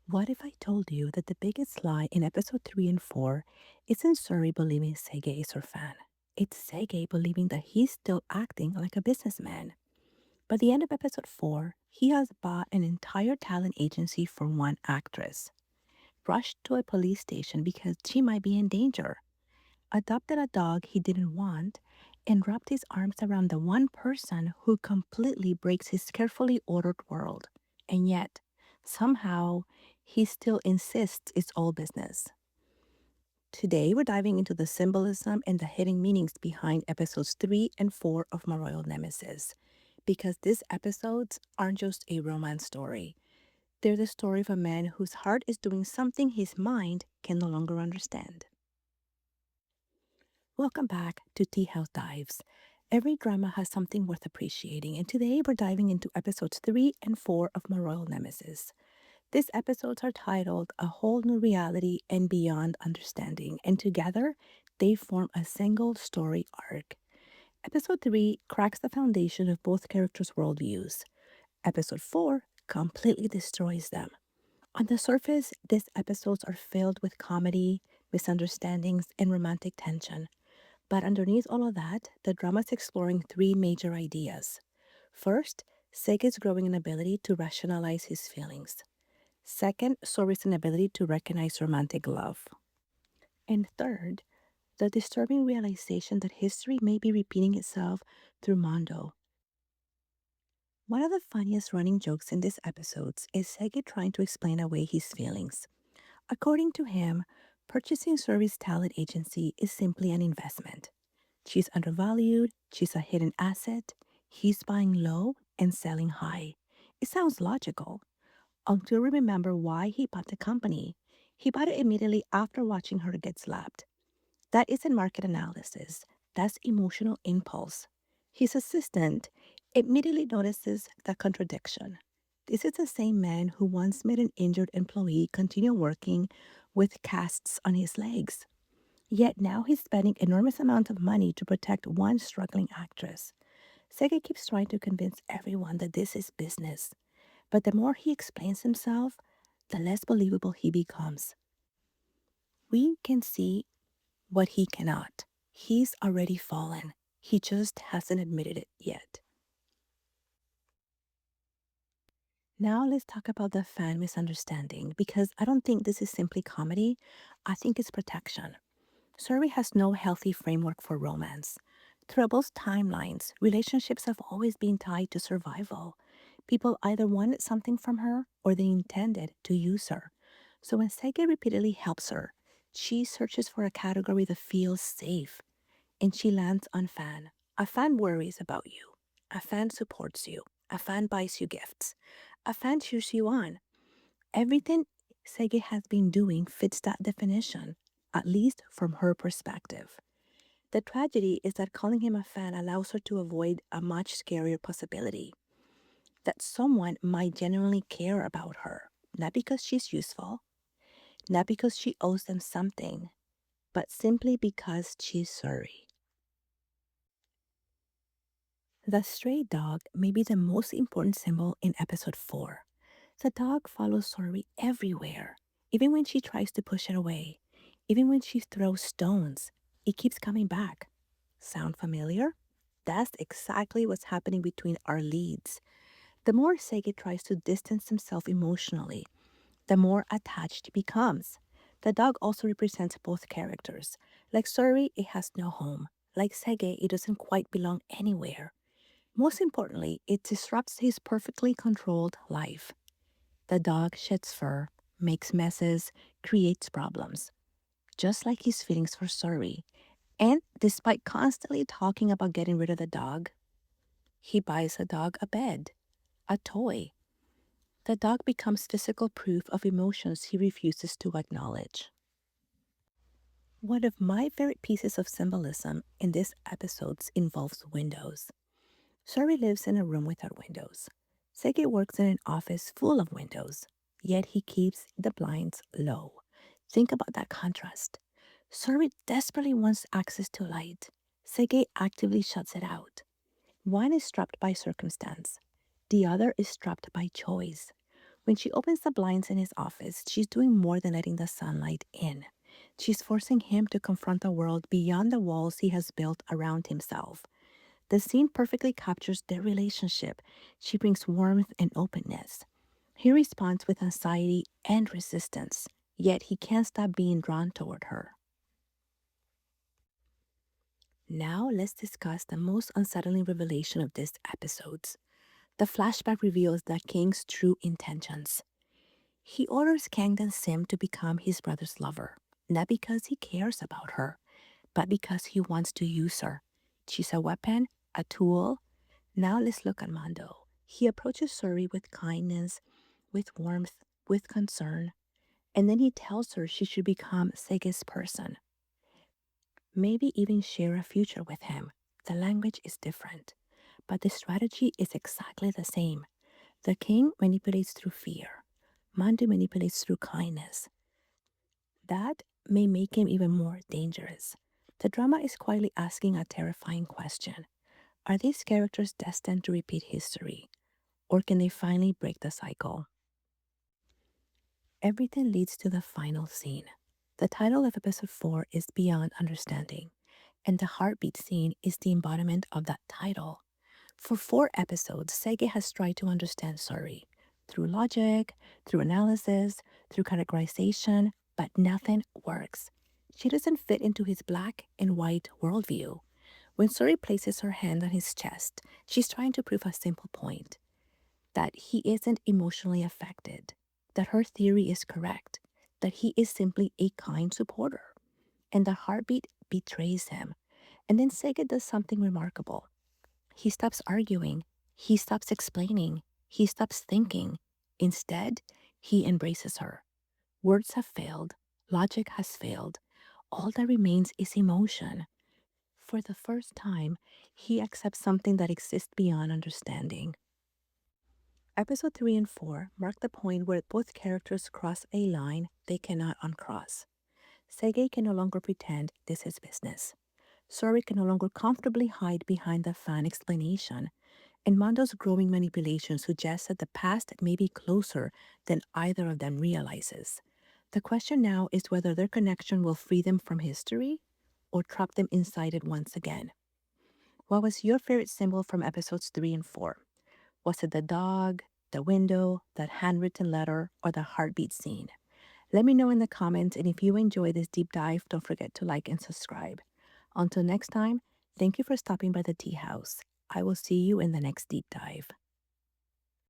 What if I told you that the biggest lie in episode 3 and 4 isn't Suri believing Se-gye is her fan? It's Se-gye believing that he's still acting like a businessman. By the end of episode 4, he has bought an entire talent agency for one actress, rushed to a police station because she might be in danger, adopted a dog he didn't want, and wrapped his arms around the one person who completely breaks his carefully ordered world. And yet, somehow, he still insists it's all business. Today, we're diving into the symbolism and the hidden meanings behind episodes 3 and 4 of My Royal Nemesis. Because these episodes aren't just a romance story, they're the story of a man whose heart is doing something his mind can no longer understand. Welcome back to TeaHouse Dives. Every drama has something worth appreciating, and today we're diving into episodes 3 and 4 of My Royal Nemesis. These episodes are titled A Whole New Reality and Beyond Understanding, and together they form a single story arc. Episode 3 cracks the foundation of both characters' worldviews. Episode 4 completely destroys them. On the surface, these episodes are filled with comedy, misunderstandings, and romantic tension. But underneath all of that, the drama is exploring three major ideas. First, Se-gye's growing inability to rationalize his feelings. Second, Sori's inability to recognize romantic love. And third, the disturbing realization that history may be repeating itself through Mun-do. One of the funniest running jokes in these episodes is Se-gye trying to explain away his feelings. According to him, purchasing Sori's talent agency is simply an investment. She's undervalued, she's a hidden asset, he's buying low and selling high. It sounds logical until we remember why he bought the company. He bought it immediately after watching her get slapped. That isn't market analysis, that's emotional impulse. His assistant immediately notices the contradiction. This is the same man who once made an injured employee continue working with casts on his legs. Yet now he's spending enormous amounts of money to protect one struggling actress. Se-gye keeps trying to convince everyone that this is business. But the more he explains himself, the less believable he becomes. We can see what he cannot. He's already fallen. He just hasn't admitted it yet. Now let's talk about the fan misunderstanding because I don't think this is simply comedy. I think it's protection. Surrey has no healthy framework for romance. Throughout both timelines, relationships have always been tied to survival. People either wanted something from her or they intended to use her. So when Se-gye repeatedly helps her, she searches for a category that feels safe, and she lands on fan. A fan worries about you. A fan supports you. A fan buys you gifts. A fan cheers you on. Everything Se-gye has been doing fits that definition, at least from her perspective. The tragedy is that calling him a fan allows her to avoid a much scarier possibility that someone might genuinely care about her, not because she's useful, not because she owes them something, but simply because she's sorry. The stray dog may be the most important symbol in episode 4. The dog follows Sori everywhere, even when she tries to push it away, even when she throws stones, it keeps coming back. Sound familiar? That's exactly what's happening between our leads. The more Se-gye tries to distance himself emotionally, the more attached he becomes. The dog also represents both characters. Like Sori, it has no home. Like Se-gye, it doesn't quite belong anywhere. Most importantly, it disrupts his perfectly controlled life. The dog sheds fur, makes messes, creates problems, just like his feelings for Suri. And despite constantly talking about getting rid of the dog, he buys the dog a bed, a toy. The dog becomes physical proof of emotions he refuses to acknowledge. One of my favorite pieces of symbolism in these episodes involves windows. Suri lives in a room without windows. Se-gye works in an office full of windows, yet he keeps the blinds low. Think about that contrast. Suri desperately wants access to light. Se-gye actively shuts it out. One is trapped by circumstance. The other is trapped by choice. When she opens the blinds in his office, she's doing more than letting the sunlight in. She's forcing him to confront the world beyond the walls he has built around himself. The scene perfectly captures their relationship. She brings warmth and openness. He responds with anxiety and resistance, yet he can't stop being drawn toward her. Now let's discuss the most unsettling revelation of this episode. The flashback reveals the king's true intentions. He orders Kangdan Sim to become his brother's lover, not because he cares about her, but because he wants to use her. She's a weapon, a tool. Now let's look at Mun-do. He approaches Seo-ri with kindness, with warmth, with concern, and then he tells her she should become Se-gye's person, maybe even share a future with him. The language is different, but the strategy is exactly the same. The king manipulates through fear. Mun-do manipulates through kindness. That may make him even more dangerous. The drama is quietly asking a terrifying question. Are these characters destined to repeat history? Or can they finally break the cycle? Everything leads to the final scene. The title of episode 4 is Beyond Understanding, and the heartbeat scene is the embodiment of that title. For 4 episodes, Se-gye has tried to understand Seo-ri through logic, through analysis, through categorization, but nothing works. She doesn't fit into his black and white worldview. When Seo-ri places her hand on his chest, she's trying to prove a simple point, that he isn't emotionally affected, that her theory is correct, that he is simply a kind supporter. And the heartbeat betrays him. And then Se-gye does something remarkable. He stops arguing, he stops explaining, he stops thinking. Instead, he embraces her. Words have failed, logic has failed. All that remains is emotion. For the first time, he accepts something that exists beyond understanding. Episode 3 and 4 mark the point where both characters cross a line they cannot uncross. Se-gye can no longer pretend this is business. Seo-ri can no longer comfortably hide behind the fan explanation, and Mun-do's growing manipulation suggests that the past may be closer than either of them realizes. The question now is whether their connection will free them from history or trap them inside it once again. What was your favorite symbol from episodes 3 and 4? Was it the dog, the window, that handwritten letter, or the heartbeat scene? Let me know in the comments, and if you enjoy this deep dive, don't forget to like and subscribe. Until next time, thank you for stopping by the Tea House. I will see you in the next deep dive.